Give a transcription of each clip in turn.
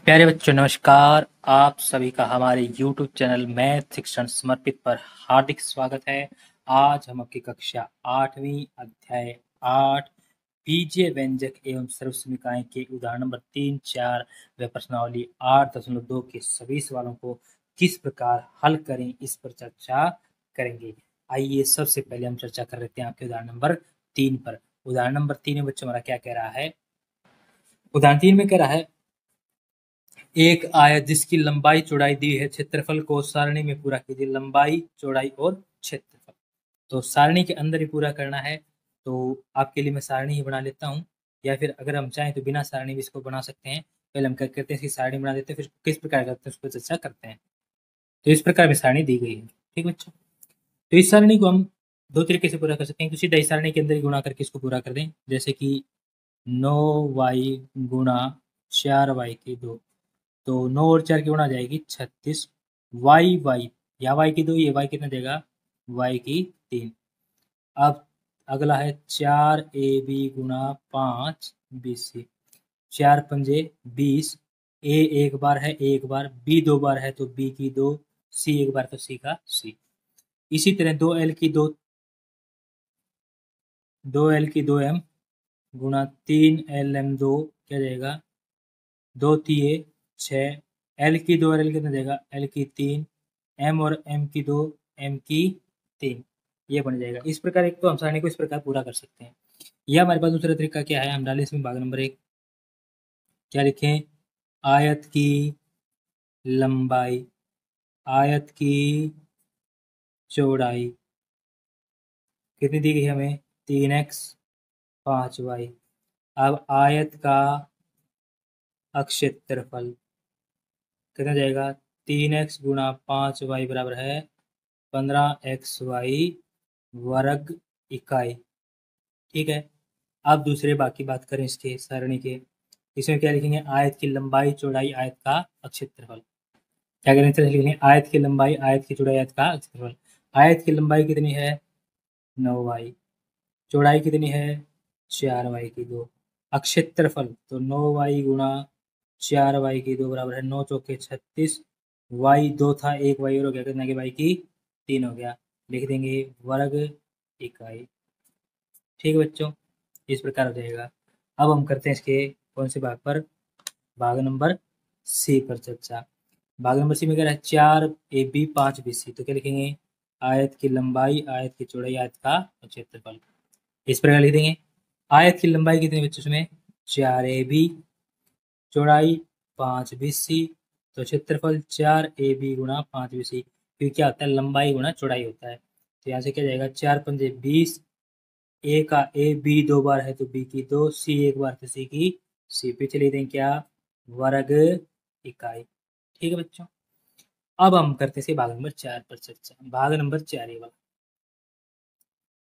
प्यारे बच्चों नमस्कार। आप सभी का हमारे YouTube चैनल मैथ शिक्षण समर्पित पर हार्दिक स्वागत है। आज हम आपकी कक्षा 8वीं अध्याय 8 बीजीय व्यंजक एवं सर्वसमीकाएं के उदाहरण नंबर 3, 4 व प्रश्नावली 8.2 के सभी सवालों को किस प्रकार हल करें इस पर चर्चा करेंगे। आइए सबसे पहले हम चर्चा कर लेते हैं आपके उदाहरण नंबर 3 पर। उदाहरण नंबर 3 में बच्चों हमारा क्या कह रहा है? उदाहरण 3 में कह रहा है एक आयत जिसकी लंबाई चौड़ाई दी है, क्षेत्रफल को सारणी में पूरा कीजिए। लंबाई, चौड़ाई और क्षेत्रफल तो सारणी के अंदर ही पूरा करना है। तो आपके लिए मैं सारणी ही बना लेता हूँ, या फिर अगर हम चाहें तो बिना सारणी भी इसको बना सकते हैं। पहले हम क्या करते हैं, इसकी सारणी बना देते हैं, फिर किस प्रकार करते हैं उस पर चर्चा करते हैं। तो इस प्रकार में सारणी दी गई है। ठीक बच्चों, तो इस सारणी को हम दो तरीके से पूरा कर सकते हैं। सीधा इस सारणी के अंदर ही गुणा करके इसको पूरा कर दें, जैसे कि 9y गुणा 4y/2। तो 9 और 4 की गुणा जाएगी 36। y या y की 2, ये y कितना देगा, y की 3। अब अगला है 4ab गुणा 5bc। 4 पंजे 20। a एक बार है, a एक बार, b दो बार है तो b की 2, c एक बार तो c का c। इसी तरह 2l की 2m गुणा 3lm2 क्या जाएगा, 2 तिये 6। l की 2 और l कितना देगा, l की 3, m और m की 2, m की 3, ये बन जाएगा। इस प्रकार एक तो हम सारणी को इस प्रकार पूरा कर सकते हैं। यह हमारे पास दूसरा तरीका क्या है, हम डालें इसमें भाग नंबर 1। क्या लिखें, आयत की लंबाई, आयत की चौड़ाई कितनी दी गई हमें, 3x 5y। अब आयत का क्षेत्रफल कितना जाएगा, 3x गुणा 5y बराबर है 15xy वर्ग इकाई। ठीक है, अब दूसरे बाकी बात करें इसके सारणी के। इसमें क्या लिखेंगे, आयत की लंबाई, चौड़ाई, आयत का क्षेत्रफल। क्या करेंगे, तरह लिखेंगे आयत की लंबाई, आयत की चौड़ाई, आयत का क्षेत्रफल। आयत की लंबाई कितनी है, 9y। चौड़ाई कितनी है, 4y की 2। क्षेत्रफल तो 9y गुणा 4y की 2 बराबर है 9 चौके 36। y 2 था, एक y और हो गया, कितना कि y की 3 हो गया। लिख देंगे वर्ग इकाई। ठीक है बच्चों, इस प्रकार हो जाएगा। अब हम करते हैं इसके कौन से भाग पर, भाग नंबर सी पर चर्चा। भाग नंबर सी में कह रहा है 4ab 5bc। तो क्या लिखेंगे, आयत की लंबाई, आयत की चौड़ाई, आयत का क्षेत्रफल। इस प्रकार लिख देंगे। आयत की लंबाई कितनी बच्चों इसमें, 4ab, चौड़ाई 5bc। तो क्षेत्रफल 4ab गुणा 5bc, क्योंकि क्या होता है, लंबाई गुणा चौड़ाई होता है। तो यहाँ से क्या जाएगा, 4 पंजे 20, ए का ए, बी दो बार है तो बी की 2, सी एक बार तो सी की सी। पीछे लिख दें क्या, वर्ग इकाई। ठीक है बच्चों, अब हम करते हैं भाग नंबर 4 पर चर्चा। भाग नंबर 4 ये वाला,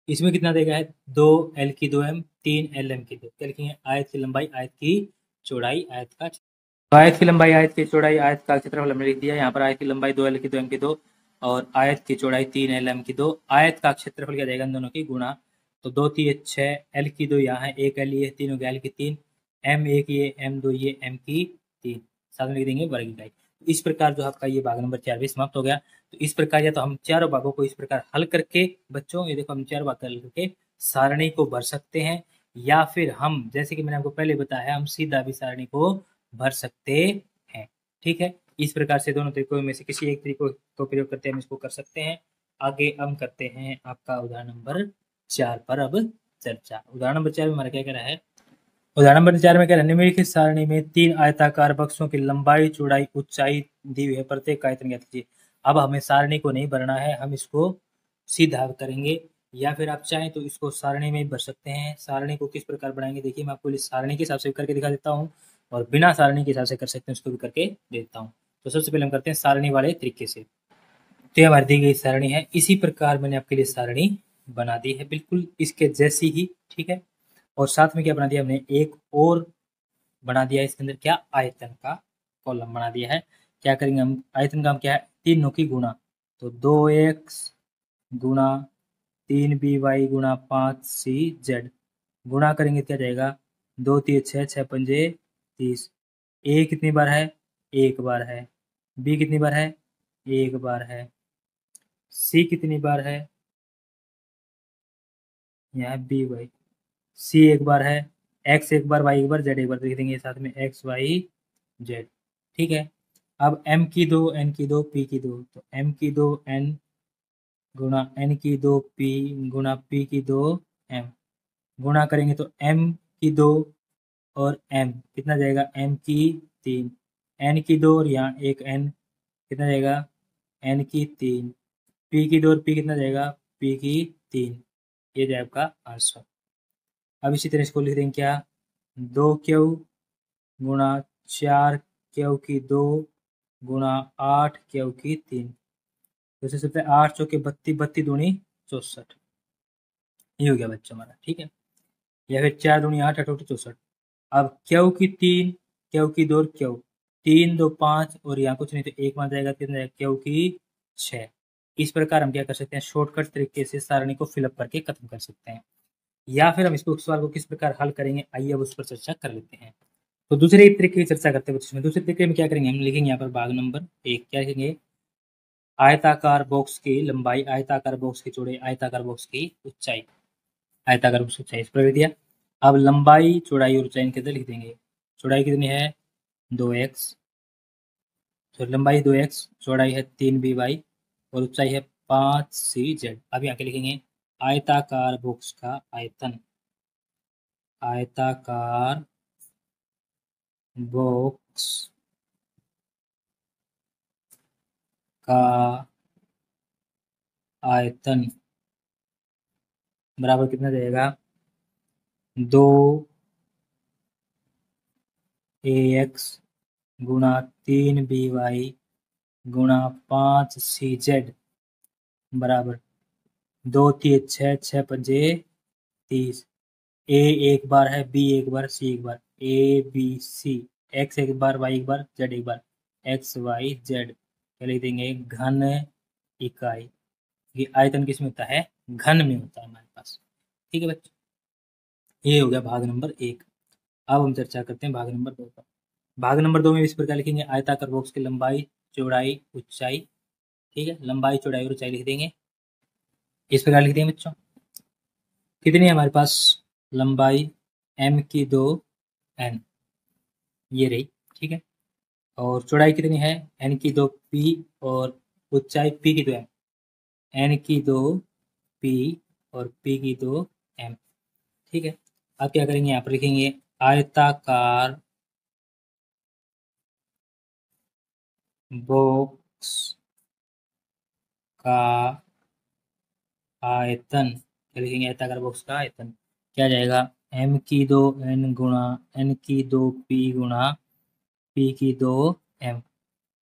इसमें कितना देगा है, 2l की 2m 3lm की 2। क्या लिखेंगे, आयत की लंबाई, आयत की चौड़ाई, आयत का, आयत की लंबाई, आयत की चौड़ाई, आयत का क्षेत्रफल हमने लिख दिया। यहाँ पर आयत की लंबाई 2l की 2m की 2 और आयत की चौड़ाई 3lm की 2। आयत का क्षेत्रफल क्या जाएगा, इन दोनों की गुणा। तो 2 3 6, l की 2 यहाँ है, एक l ये 3 हो गया, l की 3, m एक ये, m 2 ये, m की 3, साथ में लिख देंगे वर्ग इकाई। इस प्रकार जो आपका ये भाग नंबर 4 भी समाप्त हो गया। तो इस प्रकार या तो हम चारों भागों को इस प्रकार हल करके बच्चों, ये देखो हम चारों भाग हल करके सारणी को भर सकते हैं, या फिर हम जैसे कि मैंने आपको पहले बताया, हम सीधा भी सारणी को भर सकते हैं। ठीक है, इस प्रकार से दोनों तरीकों में से किसी एक तरीकों को प्रयोग करते हम इसको कर सकते हैं। आगे हम करते हैं आपका उदाहरण नंबर 4 पर अब चर्चा। उदाहरण नंबर 4 में हमारा क्या कह रहा है, उदाहरण नंबर 4 में कह रहा है निम्नलिखित सारणी में 3 आयताकार बक्सों की लंबाई, चौड़ाई, ऊंचाई दी हुई है, प्रत्येक का आयतन ज्ञात कीजिए। अब हमें सारणी को नहीं भरना है, हम इसको सीधा करेंगे, या फिर आप चाहें तो इसको सारणी में भर सकते हैं। सारणी को किस प्रकार बनाएंगे, देखिए मैं आपको सारणी के हिसाब से करके दिखा देता हूँ, और बिना सारणी के हिसाब से कर सकते हैं उसको भी करके देता हूँ। तो सबसे पहले हम करते हैं सारणी वाले तरीके से। तो हमारी दी गई सारणी है, इसी प्रकार मैंने आपके लिए सारणी बना दी है, बिल्कुल इसके जैसी ही। ठीक है, और साथ में क्या बना दिया हमने, एक और बना दिया इसके अंदर, क्या, आयतन का कॉलम बना दिया है। क्या करेंगे हम, आयतन का हम क्या है, तीनों की गुणा। तो 2x गुणा 3by गुणा 5cz, गुणा करेंगे क्या जाएगा, 2 3 6 6 पंजे 30। ए कितनी बार है, एक बार है। बी कितनी बार है? एक बार है। सी कितनी बार है? यहाँ बी वाई। सी एक बार है, एक्स एक बार, वाई एक बार, जेड एक बार, लिख देंगे साथ में एक्स वाई जेड। ठीक है। अब एम की दो, एन की दो, पी की दो, तो एम की दो एन गुणा एन की दो पी गुणा पी की दो एम, गुणा करेंगे तो एम की दो और एम कितना जाएगा? एम की तीन, एन की दो और यहाँ एक एन कितना जाएगा? एन की तीन, पी की दो और पी कितना जाएगा? पी की तीन। ये जाए आपका आंसर। अब इसी तरह इसको लिख देंगे क्या? दो क्यू गुणा चार क्यू की दो गुणा आठ क्यू की तीन। तो सबसे पहले आठ चौके बत्ती, बत्ती दूनी 64। ये हो गया बच्चों हमारा। ठीक है। या फिर चार दूनी आठ, आठ 64। अब क्यू की तीन, क्यू की दो और क्यू तीन, दो पाँच और यहाँ कुछ नहीं तो एक मान जाएगा, कितना जाएगा? क्यू की छः। इस प्रकार हम क्या कर सकते हैं? शॉर्टकट तरीके से सारणी को फिलअप करके खत्म कर सकते हैं। या फिर हम इसको सवाल को किस प्रकार हल करेंगे, आइए अब उस पर चर्चा कर लेते हैं। तो दूसरे तरीके की चर्चा करते हैं बच्चों में। दूसरे तरीके में क्या करेंगे? हम लिखेंगे यहाँ पर भाग नंबर एक। क्या लिखेंगे? आयताकार बॉक्स की लंबाई, आयताकार बॉक्स की चौड़ाई, आयताकार बॉक्स की ऊंचाई। आयताकार बॉक्स की ऊंचाई इस पर लिख दिया। अब लंबाई, चौड़ाई और ऊंचाई इनके अंदर लिख देंगे। चौड़ाई कितनी है? 2x, तो लंबाई 2x, चौड़ाई है 3by और ऊंचाई है 5cz। अब यहाँ के लिखेंगे आयताकार बॉक्स का आयतन, आयताकार बॉक्स का आयतन बराबर कितना जाएगा? 2ax गुणा 3by गुणा 5cz बराबर 2 3 6, 6 5 30। ए एक बार है, बी एक बार, सी एक बार, ए बी सी, एक्स एक बार, वाई एक बार, जेड एक बार, एक्स वाई जेड। क्या लिख देंगे? घन इकाई। ये आयतन किस में होता है? घन में होता है हमारे पास। ठीक है बच्चों, ये हो गया भाग नंबर एक। अब हम चर्चा करते हैं भाग नंबर दो पर। भाग नंबर दो में इस प्रकार लिखेंगे आयताकार बॉक्स की लंबाई, चौड़ाई, ऊंचाई। ठीक है, लंबाई, चौड़ाई और ऊंचाई लिख देंगे। इस प्रकार लिख देंगे बच्चों। कितनी है हमारे पास? लंबाई m की दो n, ये रही। ठीक है। और चौड़ाई कितनी है? n की दो p और ऊंचाई p की दो m, n की दो p और p की दो m। ठीक है। अब क्या करेंगे? यहाँ पर लिखेंगे आयताकार बॉक्स का आयतन। क्या लिखेंगे? आयताकार बॉक्स का आयतन क्या जाएगा? m की दो n गुणा n की दो p गुणा p की दो m।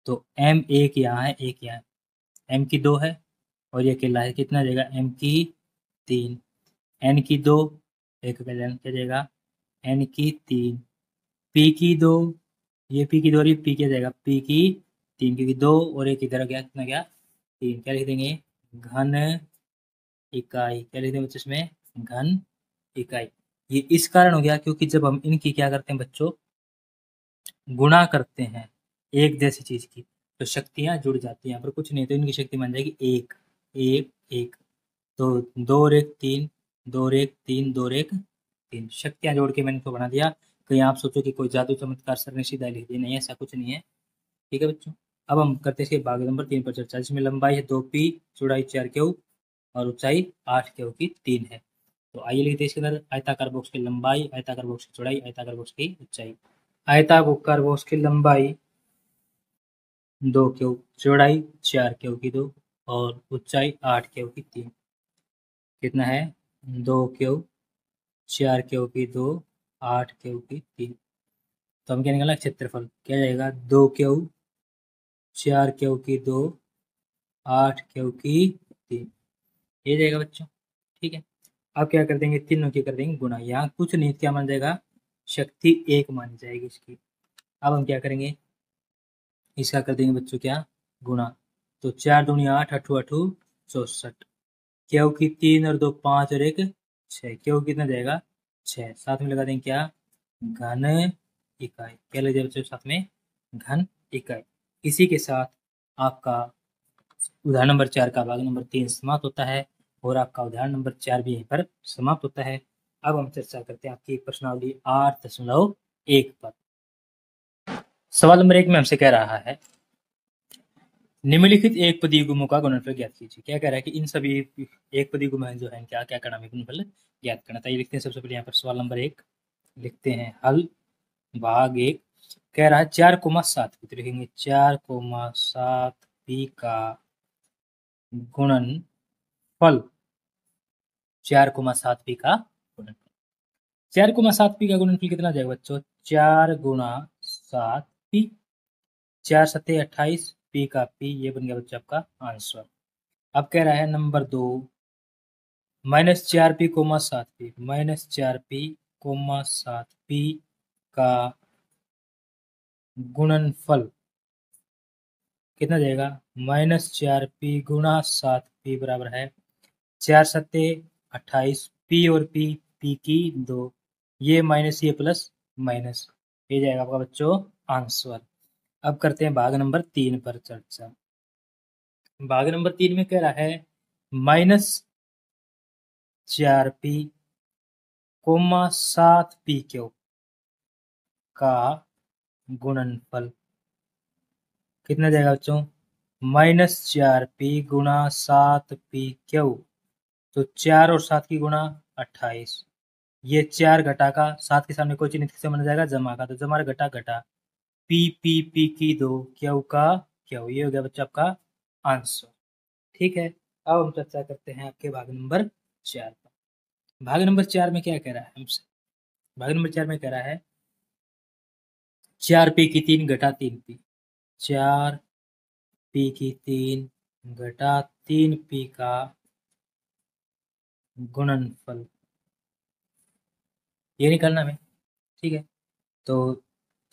तो m एक यहाँ है, एक यहाँ है, m की दो है और ये अकेला है, कितना जाएगा? m की तीन, n की दो, एक अकेला क्या जाएगा? n की तीन, p की दो, ये p की दो और ये p क्या जाएगा? p की तीन, क्योंकि दो और एक इधर गया, कितना गया? तीन। क्या लिख देंगे? घन इकाई। क्या लिख देंगे बच्चों इसमें? घन इकाई। ये इस कारण हो गया क्योंकि जब हम इनकी क्या करते हैं बच्चों? गुणा करते हैं एक जैसी चीज की, तो शक्तियां जुड़ जाती हैं। यहाँ पर कुछ नहीं, तो इनकी शक्ति बन जाएगी एक, एक, एक। तो दो और एक तीन, दो और एक तीन, दो और एक तीन, शक्तियां जोड़ के मैंने इसको बना दिया। कहीं आप सोचो कि कोई जादू चमत्कार सर ने सीधा लिख दिया, नहीं, ऐसा कुछ नहीं है। ठीक है बच्चों। अब हम करते हैं इसके भाग नंबर तीन पर चर्चा, जिसमें लंबाई है 2p, चौड़ाई 4q और ऊंचाई 8q की तीन है। तो आइए लिखते हैं इसके अंदर आयताकार बॉक्स की लंबाई, आयताकार बॉक्स की चौड़ाई, आयताकार बॉक्स की ऊंचाई। आयताकार बॉक्स की लंबाई 2q, चौड़ाई 4q की दो और ऊंचाई 8q की तीन। कितना है? 2q, 4q की दो, 8q की तीन। तो हम क्या निकाला? क्षेत्रफल क्या जाएगा? 2q, 4q की दो, 8q की तीन, ये जाएगा बच्चों। ठीक है। अब क्या कर देंगे? तीनों की कर देंगे गुणा। यहाँ कुछ नहीं, क्या मान जाएगा? शक्ति एक मानी जाएगी इसकी। अब हम क्या करेंगे? इसका कर देंगे बच्चों क्या? गुणा। तो 4 दूनी 8, अठू अठू 64। क्यू की तीन और दो 5 और एक 6, क्यू कितना जाएगा? 6। साथ में लगा देंगे क्या? घन इकाई। क्या लग जाए बच्चों साथ में? घन इकाई। इसी के साथ आपका उदाहरण नंबर 4 का भाग नंबर 3 समाप्त होता है और आपका उदाहरण नंबर 4 भी यहीं पर समाप्त होता है। अब हम चर्चा करते हैं आपकी प्रश्नावली 8.1 पर। सवाल नंबर 1 में हमसे कह रहा है निम्नलिखित एक पदी गुणों का गुणनफल ज्ञात कीजिए। क्या कह रहा है कि इन सभी एक पदी गुण जो है क्या क्या करना है, गुणनफल ज्ञात करना। तो ये लिखते हैं सबसे पहले यहाँ पर सवाल नंबर 1 लिखते हैं हल भाग 1। कह रहा है 4,7 तो लिखेंगे 4,7 पी का गुणनफल 4,7 पी का गुणनफल। 4,7 पी का गुणनफल कितना जाएगा बच्चों? 4 गुणा 7 पी, 4 सत्ते 28 पी का पी, ये बन गया बच्चों आपका आंसर। अब कह रहा है number 2 -4 P coma 7 P, -4 P coma 7 P का गुणनफल कितना जाएगा? -4 पी गुणा 7 पी बराबर है 4 सत्ते 28 पी और पी की 2, ये माइनस ये प्लस माइनस, ये जाएगा आपका बच्चों आंसर। अब करते हैं भाग नंबर 3 पर चर्चा। भाग नंबर 3 में कह रहा है -4 पी कोमा 7 पी क्यू का गुणनफल कितना जाएगा बच्चों? -4 पी गुणा 7 पी क्यू, तो 4 और 7 की गुणा 28, ये 4 घटा का 7 के सामने कोई चिन्ह किससे बन जाएगा? जमा का, तो जमा घटा घटा पी की 2 क्यू का क्यू, ये हो गया बच्चा आपका आंसर। ठीक है, अब हम चर्चा करते हैं आपके भाग नंबर 4 पर। भाग नंबर 4 में क्या कह रहा है हमसे? भाग नंबर 4 में कह रहा है 4 पी की 3 घटा 3 पी, 4 पी की 3 घटा 3 पी का गुणनफल, ये निकालना है। ठीक है, तो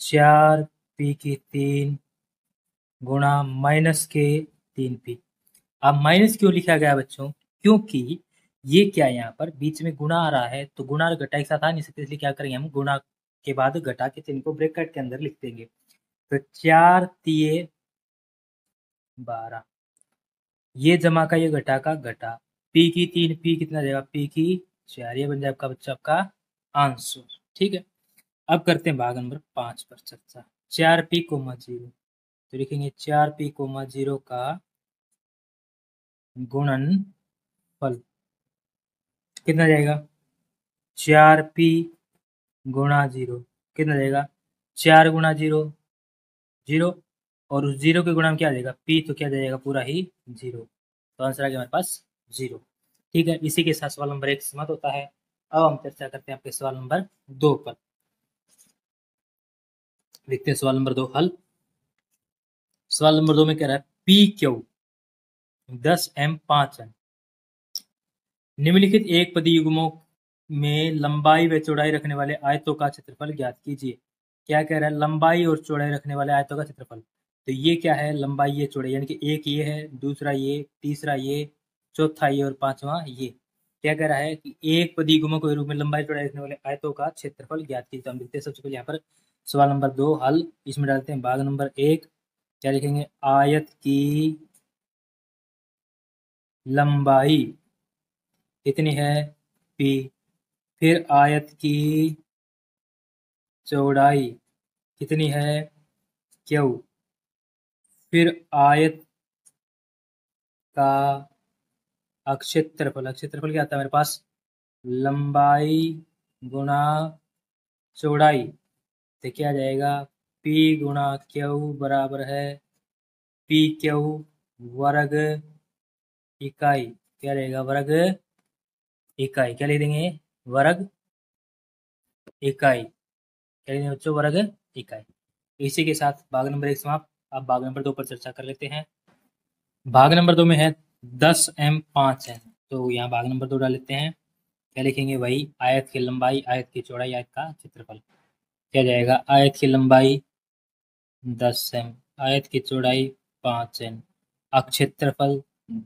4 पी की 3 गुणा माइनस के 3 पी। अब माइनस क्यों लिखा गया बच्चों? क्योंकि ये क्या है, यहाँ पर बीच में गुणा आ रहा है, तो गुणा और घटा एक साथ आ नहीं सकते, इसलिए क्या करेंगे हम गुणा के बाद घटा के चिन्ह को ब्रैकेट के अंदर लिख देंगे। तो 4 तिये 12, ये जमा का ये घटा का घटा, पी की 3 पी कितना जाएगा? पी की 4, ये बन जाए आपका बच्चा आपका आंसर। ठीक है, अब करते हैं भाग नंबर 5 पर चर्चा। 4 पी कोमा 0, तो लिखेंगे 4 पी कोमा 0 का गुणनफल कितना जाएगा? 4 पी गुणा 0 कितना जाएगा? 4 गुणा 0 0, और उस 0 के गुणा में क्या आ जाएगा? पी, तो क्या जाएगा? पूरा ही 0, तो आंसर आ गया हमारे पास 0। ठीक है, इसी के साथ सवाल नंबर 1 समाप्त होता है। अब हम चर्चा करते हैं आपके सवाल नंबर 2 पर। लिखते हैं सवाल नंबर 2 हल। सवाल नंबर 2 में कह रहा है पी क्यू 10 एम 5 एन निम्नलिखित एक पदी युग्मों में लंबाई व चौड़ाई रखने वाले आयतों का क्षेत्रफल ज्ञात कीजिए। क्या कह रहा है? लंबाई और चौड़ाई रखने वाले आयतों का क्षेत्रफल। तो ये क्या है? लंबाई, ये चौड़ाई, यानी कि एक ये है, दूसरा ये, तीसरा ये, चौथा ये और पांचवा ये। क्या कह रहा है कि एक पदी गुणों के रूप में लंबाई चौड़ाई रखने वाले आयतों का क्षेत्रफल ज्ञात कीजिए। तो हम लिखते हैं सबसे पहले यहाँ पर सवाल नंबर 2 हल, इसमें डालते हैं भाग नंबर 1। क्या लिखेंगे? आयत की लंबाई कितनी है? पी। फिर आयत की चौड़ाई कितनी है? क्यू। फिर आयत का क्षेत्रफल, क्षेत्रफल क्या आता है मेरे पास? लंबाई गुणा चौड़ाई, तो क्या आ जाएगा? पी गुणा क्यू बराबर है पी क्यू वर्ग इकाई। क्या रहेगा? वर्ग इकाई। क्या लिख देंगे? वर्ग इकाई। क्या लिख देंगे बच्चों? वर्ग इकाई। इसी के साथ भाग नंबर 1 समाप्त। अब भाग नंबर 2 पर चर्चा कर लेते हैं। भाग नंबर 2 में है 10 एम 5 एन, तो यहाँ भाग नंबर 2 डाल लेते हैं। क्या लिखेंगे? वही आयत की लंबाई, आयत की चौड़ाई, आयत का क्षेत्रफल। क्या जाएगा? आयत की लंबाई 10 एम, आयत की चौड़ाई 5 एन, क्षेत्रफल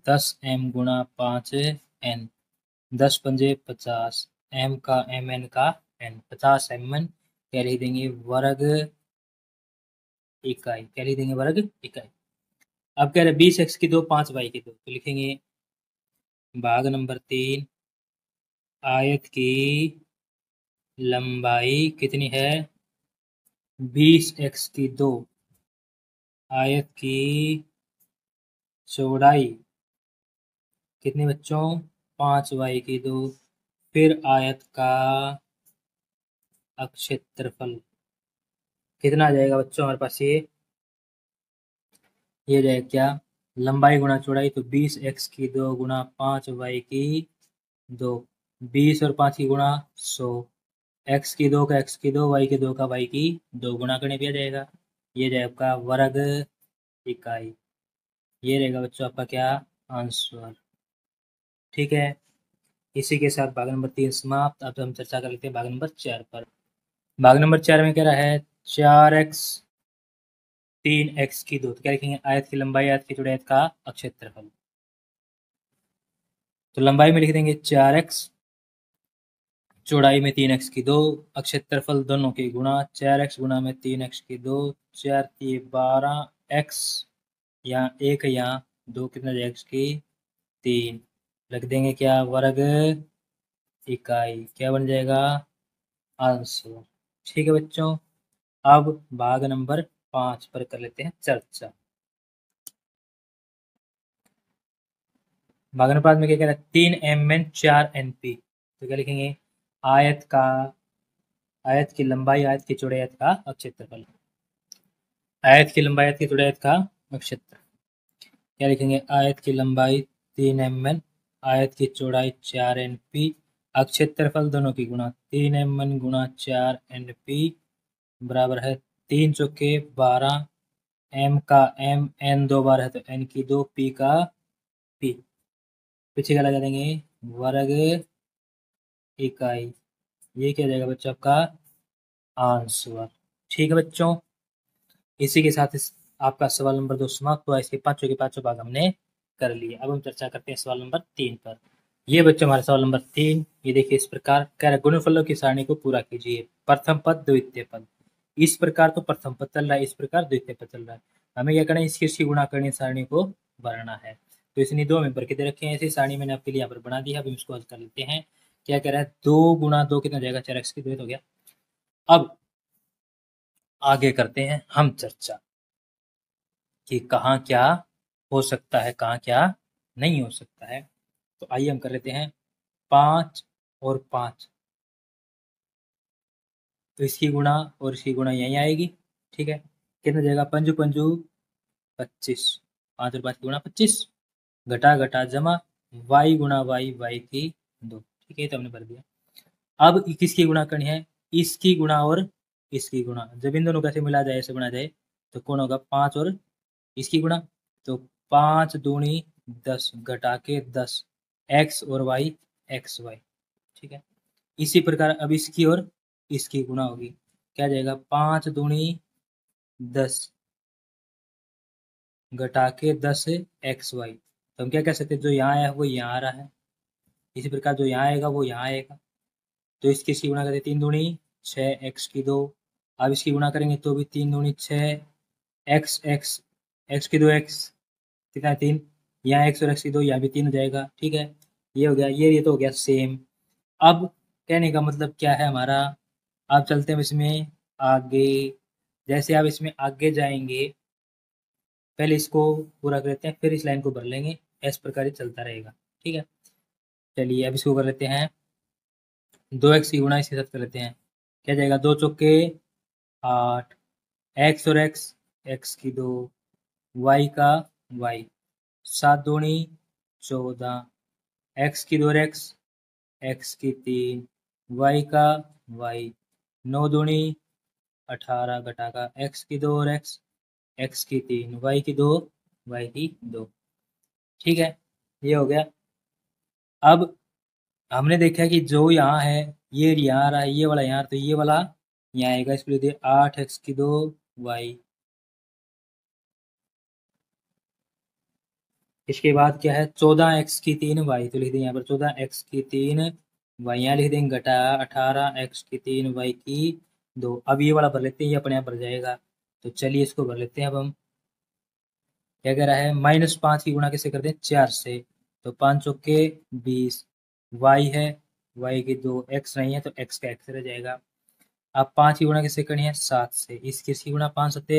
10 एम गुणा 5 एन, 10 पंजे 50, एम का एम एन का एन, 50 एम एन। क्या लिख देंगे? वर्ग इकाई। क्या लिख देंगे? वर्ग इकाई। अब कह रहे 20x की 2, 5y की 2, तो लिखेंगे भाग नंबर 3, आयत की लंबाई कितनी है? 20x की 2, आयत की चौड़ाई कितने बच्चों? 5y की 2, फिर आयत का क्षेत्रफल कितना आ जाएगा बच्चों हमारे पास? ये जाएगा क्या? लंबाई गुणा चौड़ाई, तो 20x की 2 गुणा 5y की 2, 20 और 5 की गुणा 100, x की 2 का x की 2, y की 2 का y की 2 गुणा करने पे आ जाएगा। ये जाएगा आपका वर्ग इकाई। ये रहेगा बच्चों आपका क्या? आंसर। ठीक है, इसी के साथ भाग नंबर 3 समाप्त। अब हम चर्चा कर लेते हैं भाग नंबर 4 पर। भाग नंबर 4 में कह रहा है 4x 3x की 2, तो क्या लिखेंगे? आयत की लंबाई, आयत की चौड़ाई, आयत का क्षेत्रफल। तो लंबाई में लिख देंगे 4x, चौड़ाई में 3x की 2, क्षेत्रफल दोनों के गुणा 4x गुणा में 3x की 2, 4 की 12x, यहाँ 1 यहाँ 2, कितना जाएगा? x की 3, रख देंगे क्या? वर्ग इकाई। क्या बन जाएगा? आंसर। ठीक है बच्चों, अब भाग नंबर 5 पर कर लेते हैं चर्चा। भाग नंबर 5 में क्या कह रहा है? 3 mn 4 np, तो क्या लिखेंगे? आयत का, आयत की लंबाई, आयत की चौड़ाई, आयत का क्षेत्रफल। आयत की लंबाई, आयत की चौड़ाई, आयत का क्षेत्र। क्या लिखेंगे? आयत की लंबाई 3 mn, आयत की चौड़ाई 4 np, क्षेत्रफल दोनों की गुणा 3 mn गुणा 4 np बराबर है 3 चौके 12, m का m, n 2 बार है तो n की 2, p का p, पीछे क्या लगा देंगे? वर्ग इकाई। ये क्या जाएगा बच्चों? आपका आंसर। ठीक है बच्चों, इसी के साथ आपका सवाल नंबर 2 समाप्त हुआ। इसके पांचों के पांचों भाग हमने कर लिए। अब हम चर्चा करते हैं सवाल नंबर 3 पर। ये बच्चों हमारा सवाल नंबर 3, ये देखिए इस प्रकार कह रहा है गुणनफलों की सारणी को पूरा कीजिए। प्रथम पद, द्वितीय पद। इस प्रकार तो प्रथम पद चल रहा है, इस प्रकार द्वितीय पद चल रहा है। हमें क्या करना है? इसकी गुणा करनी सारणी को भरना है। तो इसने 2 में भर के दे रखे हैं। ऐसी सारणी मैंने आपके लिए यहाँ पर बना दी है। अब इसको हल कर लेते हैं। क्या कह रहा है? 2 गुणा 2 कितना जाएगा? 4x की 2 हो गया। अब आगे करते हैं हम चर्चा कि कहाँ क्या हो सकता है, कहाँ क्या नहीं हो सकता है। तो आइए हम कर लेते हैं 5 और 5, तो इसकी गुणा और इसकी गुणा यहीं आएगी। ठीक है, कितना जाएगा? पंजू पंजू 25, 5 और 5 की गुणा 25, घटा घटा जमा y गुणा y की 2। ठीक है, तो हमने भर दिया। अब किसकी गुणा करनी है? इसकी गुणा और इसकी गुणा। जब इन दोनों कैसे मिला जाए, ऐसे बना जाए, तो कौन होगा? 5 और इसकी गुणा। तो 5 दूनी 10, घटा के 10, x और y, एक्स वाई। ठीक है, इसी प्रकार अब इसकी और इसकी गुणा होगी। क्या जाएगा? 5 दूनी 10, घटा के 10 एक्स वाई। तो हम क्या कह सकते हैं? जो यहाँ आया है वो यहाँ आ रहा है, इसी प्रकार जो यहाँ आएगा वो यहाँ आएगा। तो इसकी गुणा करें, 3 दूनी 6, एक्स की 2। अब इसकी गुणा करेंगे तो भी 3 दूनी 6, एक्स एक्स, एक्स की 2 एक्स, कितना है? 3। यहाँ एक्स और एक्स की 2, यहाँ भी 3 हो जाएगा। ठीक है, ये हो गया, ये तो हो गया सेम। अब कहने का मतलब क्या है हमारा? अब चलते हैं इसमें आगे। जैसे आप इसमें आगे जाएंगे, पहले इसको पूरा कर लेते हैं, फिर इस लाइन को भर लेंगे। इस प्रकार ही चलता रहेगा। ठीक है, चलिए अब इसको कर लेते हैं। 2x की गुणा इसके साथ कर लेते हैं। क्या जाएगा? 2 चौके 8, एक्स और एक्स, एक्स की 2, वाई का वाई, 7 दूनी 14, एक्स की 2 और एक्स, एक्स की 3, वाई का वाई, 9 दूनी 18, घटा का एक्स की 2 और एक्स, एक्स की 3, वाई की 2, वाई की 2। ठीक है, ये हो गया। अब हमने देखा कि जो यहाँ है ये यहाँ आ रहा है, ये वाला यहाँ, तो ये वाला यहाँ आएगा। इसको लिख दिया 8x की 2 वाई। इसके बाद क्या है? 14x की 3 वाई, तो लिख देंगे यहाँ पर 14x की 3 वाई। यहाँ लिख देंगे घटा 18x की 3 वाई की 2। अब ये वाला भर लेते हैं, ये अपने आप भर जाएगा। तो चलिए इसको भर लेते हैं। अब हम क्या कह रहा है, -5 की गुणा किससे करते हैं, 4 से। तो 5 चौके 20, वाई है, वाई की 2, एक्स नहीं है तो एक्स का एक्स रह जाएगा। अब 5 की गुणा किससे करनी है, 7 से। इसकी गुणा 5 सते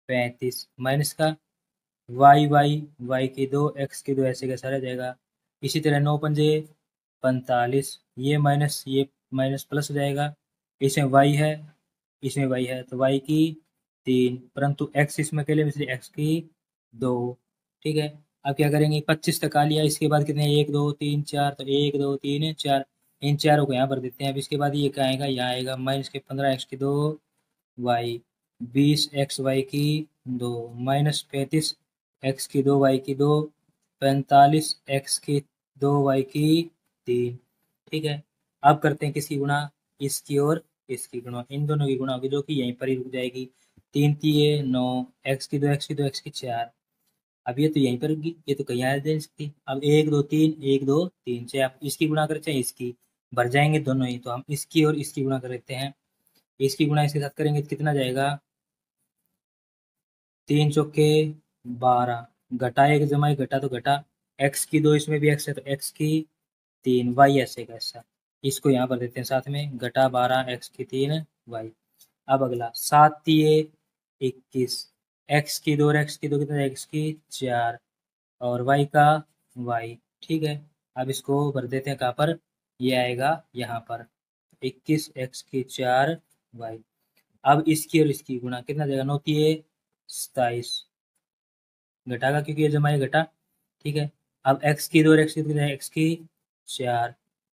35, माइनस का वाई वाई, वाई की 2, एक्स की 2, ऐसे कैसा रह जाएगा। इसी तरह 9 पंजे 45, ये माइनस प्लस हो जाएगा। इसमें वाई है, इसमें वाई है तो वाई की 3, परंतु एक्स इसमें अकेले में, इसलिए एक्स की 2। ठीक है, अब क्या करेंगे, 25 तक आ लिया। इसके बाद कितने, 1 2 3 4, तो 1 2 3 4, इन चारों को यहाँ भर देते हैं। अब इसके बाद ये क्या आएगा, यहाँ आएगा माइनस के 15 एक्स की 2 वाई, 20 एक्स वाई की 2, -35 एक्स की 2 वाई की 2, 45 एक्स की 2 वाई की 3। ठीक है, अब करते हैं किसकी गुणा, इसकी और इसकी गुणा, इन दोनों की गुणा होगी जो कि यहीं पर ही रुक जाएगी। 3 3 9, एक्स की 2 एक्स की 2 एक्स की 4। अब ये तो यहीं पर रुकी, ये तो कहीं आ दे सकती। अब 1 2 3, 1 2 3, चाहे आप इसकी गुणा करें चाहे इसकी, भर जाएंगे दोनों ही। तो हम इसकी और इसकी गुणा कर लेते हैं। इसकी गुणा इसके साथ करेंगे तो कितना जाएगा, 3 चौके 12, घटा 1 जमा 1 घटा तो घटा, एक्स की 2, इसमें भी एक्स है तो एक्स की 3, वाई ऐसे का ऐसा। इसको यहाँ पर देते हैं साथ में, घटा 12 एक्स की 3 वाई। अब अगला 7 3 21, एक्स की 2 और एक्स की 2 कितना, एक्स की 4 और वाई का वाई। ठीक है, अब इसको भर देते हैं कहाँ पर, ये आएगा यहाँ पर, 21 एक्स की 4 वाई। अब इसकी और इसकी गुणा कितना जाएगा, 9 3 27, घटागा क्योंकि ये जमा ये घटा। ठीक है, अब एक्स की 2 और एक्स की 2 कितना है, एक्स की 4,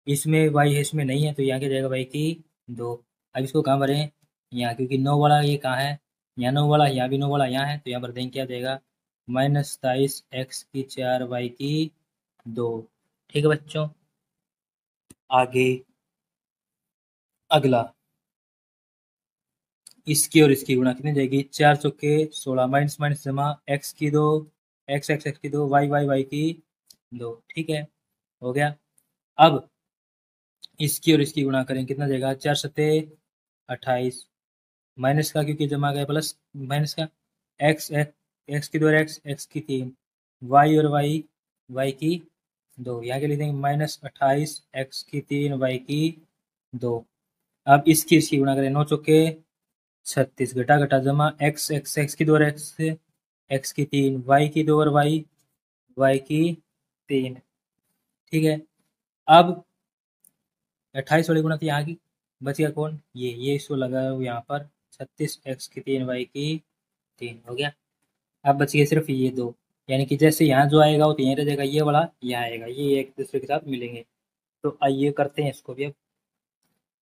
इसमें वाई है इसमें नहीं है तो यहाँ क्या जाएगा, वाई की 2। अब इसको कहाँ भरें, यहाँ, क्योंकि 9 वाला ये कहाँ है, यहाँ 9 वाला, यहाँ भी 9 वाला यहाँ है, तो यहाँ पर देंगे क्या जाएगा, -27 एक्स की 4 वाई की 2। ठीक है बच्चों, आगे अगला, इसकी और इसकी गुणा कितनी जाएगी, 4 चौके 16, माइनस माइनस जमा, एक्स की 2, एक्स एक्स एक्स की 2, वाई वाई वाई की 2। ठीक है, हो गया। अब इसकी और इसकी गुणा करें कितना जाएगा, 4 सत्ते 28, माइनस का क्योंकि जमा गया प्लस, माइनस का एक्स एक्स की 2 और एक्स एक्स की 3, वाई और वाई वाई की 2, यहाँ के लिख देंगे -28 एक्स की 3 वाई की 2। अब इसकी गुणा करें, 9 चौके 36, घटा घटा जमा, एक्स एक्स एक्स की 2 और एक्स एक्स की 3, वाई की 2 और वाई वाई की 3। ठीक है, अब 28 वाली गुणा थी यहाँ की, बच गया कौन, ये इसको लगा यहाँ पर, 36 एक्स की 3 वाई की 3 हो गया। अब बच गए सिर्फ ये दो, यानी कि जैसे यहाँ जो आएगा वो तो यहीं रह जाएगा, ये वाला यहाँ आएगा, ये एक दूसरे के साथ मिलेंगे। तो आइए करते हैं इसको भी। अब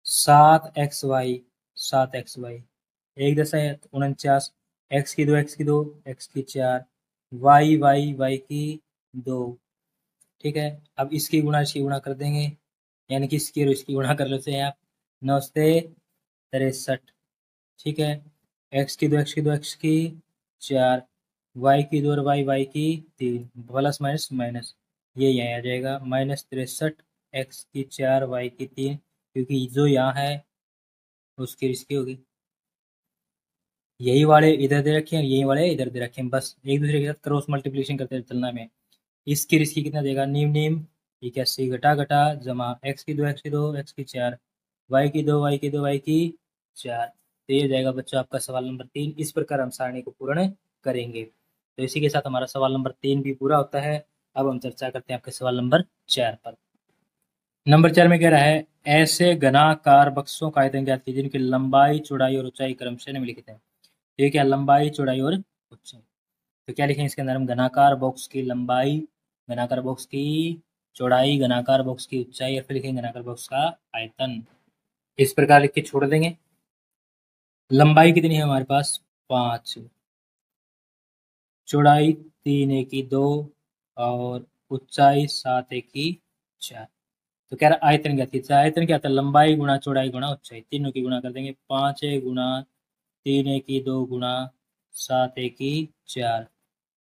7 एक्स वाई, एक दशा है 49, एक्स की 2 एक्स की 2 एक्स की 4, वाई वाई वाई की 2। ठीक है, अब इसकी गुणा कर देंगे, यानी कि इसकी और इसकी गुणा कर लेते हैं आप, 9 से 63। ठीक है, एक्स की 2 एक्स की 2 एक्स की 4, वाई की 2 और वाई वाई की 3, प्लस माइनस माइनस, ये यहाँ आ जाएगा -63 एक्स की 4 वाई की 3, क्योंकि जो यहाँ है उसकी इसकी होगी, यही वाले इधर दे रखे हैं, यही वाले इधर दे रखे हैं, बस एक दूसरे के साथ क्रॉस मल्टीप्लिकेशन करते चलना में। इसकी रिस्की कितना देगा, नीम नीम 81, घटा घटा जमा, एक्स की 2 एक्स की 2 एक्स की 4, वाई की 2 वाई की 2 वाई की 4। तो ये जाएगा बच्चों आपका सवाल नंबर 3। इस प्रकार हम सारणी को पूर्ण करेंगे। तो इसी के साथ हमारा सवाल नंबर 3 भी पूरा होता है। अब हम चर्चा करते हैं आपके सवाल नंबर 4 पर। नंबर 4 में कह रहा है, ऐसे घनाकार बक्सों का आयतन ज्ञात कीजिए जिनकी लंबाई चौड़ाई और ऊंचाई क्रमशः निम्नलिखित है। ठीक है, लंबाई चौड़ाई और ऊंचाई, तो क्या लिखेंगे इसके अंदर हम, घनाकार बॉक्स की लंबाई, घनाकार बॉक्स की चौड़ाई, घनाकार बॉक्स की ऊंचाई, और फिर लिखेंगे घनाकार बॉक्स का आयतन। इस प्रकार लिख के छोड़ देंगे। लंबाई कितनी है हमारे पास, 5, चौड़ाई 3 a की 2 और ऊंचाई 7 a की 4। तो कह रहा आयतन क्या थी, आयतन क्या था, लंबाई गुणा चौड़ाई गुणा ऊंचाई, तीनों की गुणा कर देंगे, 5 a गुणा 3 a की 2 गुणा 7 a की 4।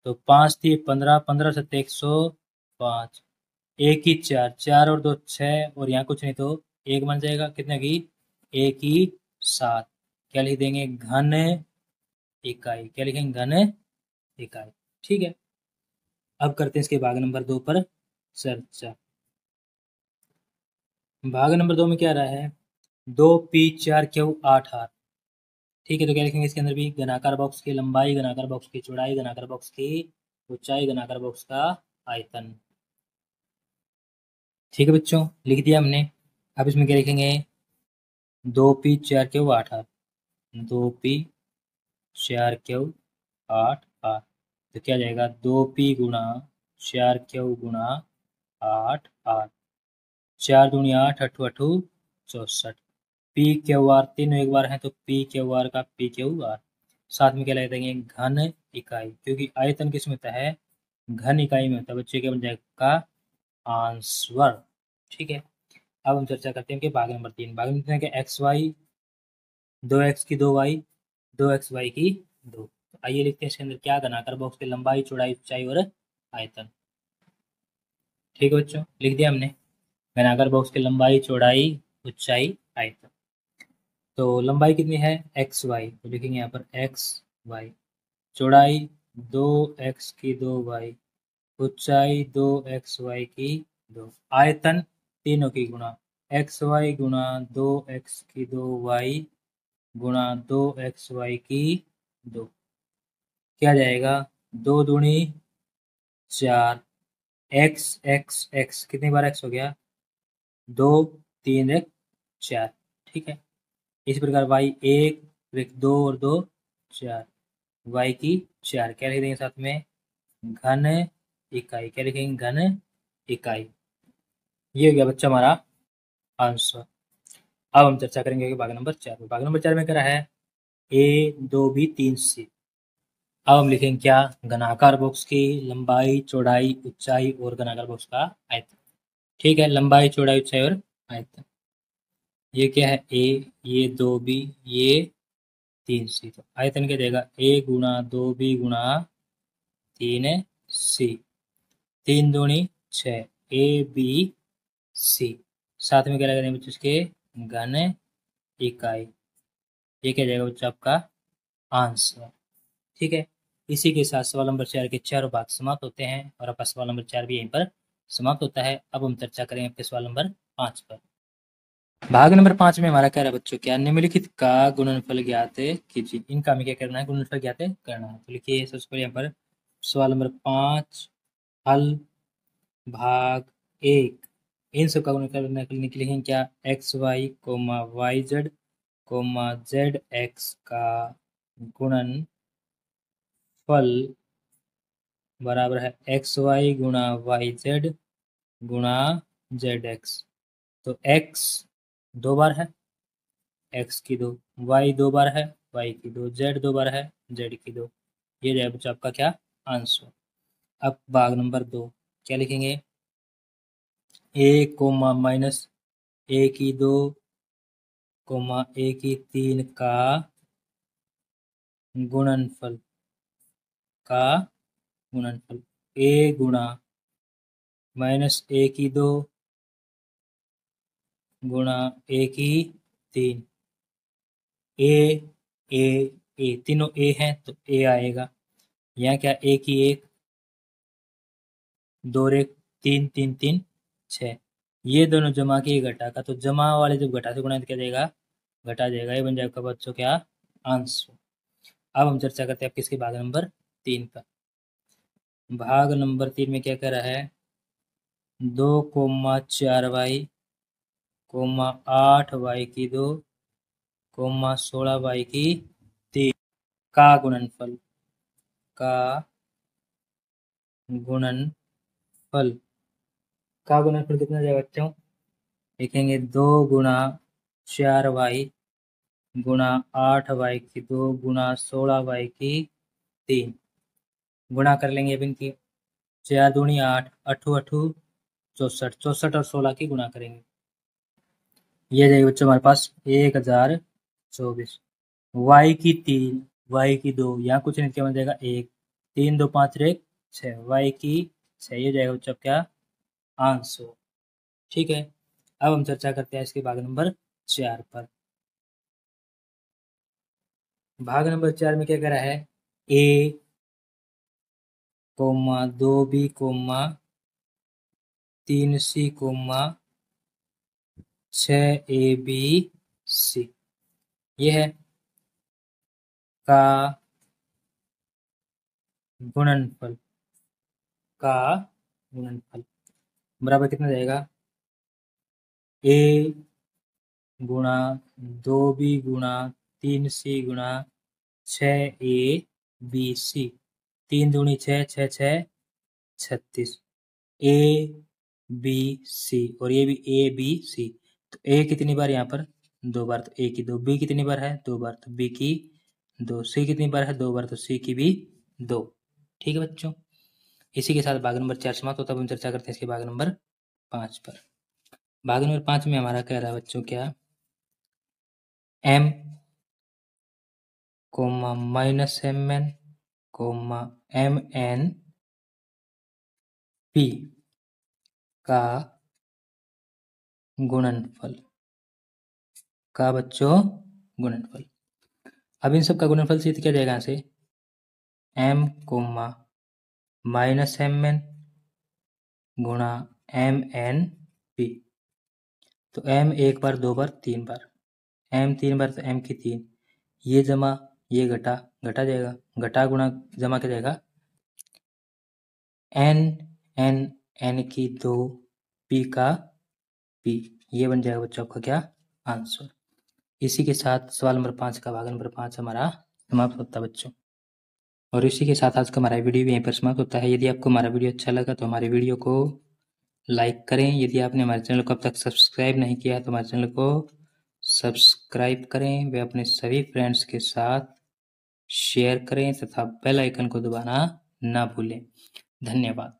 तो 5 थी 15, 15 सत्ते 105, एक की 4, 4 और 2 6, और यहाँ कुछ नहीं तो एक बन जाएगा, कितने की, एक ही 7। क्या लिख देंगे, घन इकाई। क्या लिखेंगे? घन इकाई। ठीक है, अब करते हैं इसके भाग नंबर 2 पर चर्चा। भाग नंबर 2 में क्या रहा है? 2p4q8r। ठीक है, तो क्या लिखेंगे इसके अंदर भी? घनाकार बॉक्स की लंबाई, घनाकार बॉक्स की चौड़ाई, घनाकार बॉक्स की ऊंचाई, घनाकार बॉक्स का आयतन। ठीक है बच्चों, लिख दिया हमने। अब इसमें क्या लिखेंगे? 2p4q8r, 2p4q8r। तो क्या जाएगा? 2p गुणा 4q गुणा 8r। 4 दूनी 8, अठू अठू 64। पी क्यू आर तीनों एक बार है, तो पी क्यू आर का पी क्यू आर। साथ में क्या लगा देंगे? घन इकाई, क्योंकि आयतन किस में होता है? घन इकाई में होता है। बच्चे क्या बन जाएगा? आंसर। ठीक है, अब हम चर्चा करते हैं कि भाग नंबर 3। भाग नंबर 3 क्या? एक्स वाई, 2x की 2y, 2xy की 2। तो आइए लिखते हैं इसके अंदर क्या? घनाकार बॉक्स की लंबाई, चौड़ाई, ऊंचाई और आयतन। ठीक है बच्चों, लिख दिया हमने। घनाकार बॉक्स की लंबाई, चौड़ाई, ऊंचाई, आयतन। तो लंबाई कितनी है? एक्स वाई, तो लिखेंगे यहाँ पर एक्स वाई। चौड़ाई 2x की 2y, ऊंचाई 2xy की 2। आयतन तीनों की गुणा एक्स वाई गुणा 2x की 2y गुणा 2xy की 2। क्या जाएगा? 2 दूनी 4, एक्स एक्स एक्स कितनी बार एक्स हो गया? 2 3 1 4। ठीक है, इसी प्रकार वाई 1 फिर 2 और 2 4, वाई की 4। क्या लिख देंगे साथ में? घन इकाई। क्या लिखेंगे? घन इकाई। ये हो गया बच्चा हमारा आंसर। अब हम चर्चा करेंगे कि भाग नंबर 4 में। भाग नंबर 4 में क्या रहा है? A2B3C। अब हम लिखेंगे क्या? घनाकार बॉक्स की लंबाई, चौड़ाई, ऊंचाई और घनाकार बॉक्स का आयतन। ठीक है, लंबाई, चौड़ाई, ऊंचाई और आयतन। ये क्या है? ए, ये 2B, ये 3C। तो आयतन क्या देगा? A गुणा 2B गुणा 3C। 3 दूनी 6, ABC। साथ में क्या लगाएंगे बच्चों? इसके घन इकाई। ये क्या जाएगा बच्चों? आपका आंसर। ठीक है, इसी के साथ सवाल नंबर 4 के चारों भाग समाप्त होते हैं और आपका सवाल नंबर 4 भी यहीं पर समाप्त होता है। अब हम चर्चा करेंगे आपके सवाल नंबर 5 पर। भाग नंबर 5 में हमारा क्या रहा बच्चों? क्या? निम्नलिखित का गुणनफल ज्ञात कीजिए। इनका हमें क्या करना है? गुणनफल ज्ञात करना है। तो लिखिए सबसे पहले यहाँ पर सवाल नंबर 5 हल भाग 1। इन सब का गुणनफल निकलेंगे क्या? X Y comma Y Z comma Z X का गुणनफल बराबर है एक्स वाई गुणा वाई जेड गुणा जेड एक्स। तो एक्स 2 बार है, एक्स की 2, वाई 2 बार है, वाई की 2, जेड 2 बार है, जेड की 2। ये जाए बच्चों आपका क्या? आंसर। अब भाग नंबर 2 क्या लिखेंगे? ए कोमा माइनस ए की 2 कोमा ए की 3 का गुणनफल का गुणनफल। ए गुणा माइनस ए की 2 गुणा ए की 3। ए ए ए तीनों ए हैं तो ए आएगा। यहाँ क्या? ए की 1, 2 और 1 3 3 3 6। ये दोनों जमा के घटा का, तो जमा वाले जब घटा से गुणा तो क्या जाएगा? घटा जाएगा। ये बन जाएगा बच्चों क्या? आंसर। अब हम चर्चा करते हैं किसके भाग नंबर 3 पर। भाग नंबर 3 में क्या कह रहा है? 2,4y कोमा 8y की 2 कोमा 16y की 3 का गुणनफल का गुणनफल का गुणनफल कितना जाएगा बच्चों? लिखेंगे 2 गुणा 4y गुणा 8y की 2 गुणा 16y की 3। गुणा कर लेंगे अब इनकी। 4 दूनी 8, अठू अठू 64, 64 और 16 की गुणा करेंगे। ये जाएगी बच्चों हमारे पास 1024। वाई की 3, वाई की 2, यहाँ कुछ नहीं, क्या बन जाएगा? 1 3 2 5 1 6, वाई की 6। ये जाएगा बच्चों क्या? आंसर। ठीक है, अब हम चर्चा करते हैं इसके भाग नंबर 4 पर। भाग नंबर 4 में क्या कह रहा है, ए coma 2b coma 3c coma 6abc ये है का गुणनफल, का गुणनफल बराबर कितना जाएगा, ए गुणा 2b गुणा 3c गुणा 6abc, 3 दूनी 6, 6 6 36, ए बी सी और ये भी ए बी सी। तो ए कितनी बार यहाँ पर 2 बार, तो ए की 2, बी कितनी बार है 2 बार, तो बी की 2, सी कितनी बार है 2 बार, तो सी की भी 2। ठीक है बच्चों, इसी के साथ भाग नंबर 4 समाप्त होता है। अब हम चर्चा करते हैं इसके भाग नंबर 5 पर। भाग नंबर 5 में हमारा कह रहा है बच्चों क्या, M comma minus M N comma M N P का गुणनफल, का बच्चों गुणनफल। अब इन सब का गुणनफल सिद्ध किया जाएगा यहाँ से, M comma minus M N गुणा एम एन पी। तो एम 1 बार 2 बार 3 बार, एम 3 बार तो एम की 3, ये जमा ये घटा घटा जाएगा, घटा गुणा जमा क्या जाएगा, एन एन एन की 2 पी का पी, ये बन जाएगा बच्चों आपका क्या आंसर। इसी के साथ सवाल नंबर 5 का भाग नंबर 5 हमारा समाप्त होता है बच्चों। और इसी के साथ आज का हमारा वीडियो भी यहीं पर समाप्त होता है। यदि आपको हमारा वीडियो अच्छा लगा तो हमारे वीडियो को लाइक करें। यदि आपने हमारे चैनल को अब तक सब्सक्राइब नहीं किया है तो हमारे चैनल को सब्सक्राइब करें व अपने सभी फ्रेंड्स के साथ शेयर करें तथा बेल आइकन को दबाना ना भूलें। धन्यवाद।